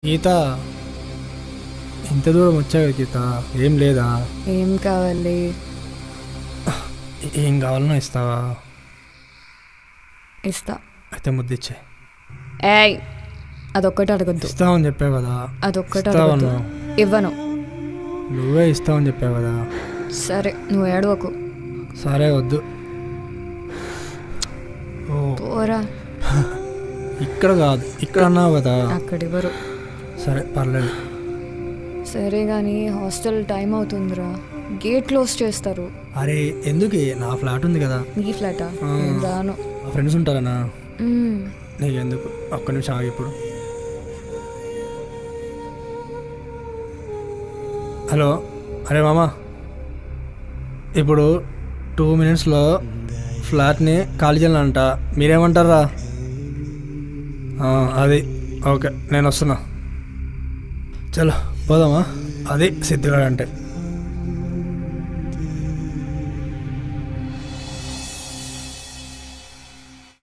గీత, ఇంత దూరం వచ్చావు గీత, ఏం లేదా? ఏం కావాలి? ఏం కావాలన్నా ఇస్తావా? ఇస్తా. అయితే ముద్దిచ్చే. ఏయ్, అదొక్కటి అడగద్దు. ఇస్తావని చెప్పావు కదా. అదొక్కటి అడగద్దు. ఇవ్వను. నువ్వే ఇస్తావని చెప్పావు కదా. సరే, నువ్వు ఏడవకు. సరే, వద్దు. పోరా. ఇక్కడ కాదు, ఇక్కడ అన్నావు కదా. అక్కడ ఇవ్వరు. సరే, పర్లేదు. సరే కానీ హాస్టల్ టైం అవుతుందిరా, గేట్ క్లోజ్ చేస్తారు. అరే ఎందుకు, నా ఫ్లాట్ ఉంది కదా. నీ ఫ్లాటా? రాను. మా ఫ్రెండ్స్ ఉంటారనా? నీకెందుకు, ఒక్క నిమిషం ఆగి. ఇప్పుడు హలో. అరే మామా, ఇప్పుడు 2 minutesలో ఫ్లాట్ని ఖాళీ చేయాలంట. మీరేమంటారా? అది ఓకే, నేను వస్తున్నా. చలో పోదామా. అది సిద్ధిగాడు అంటే.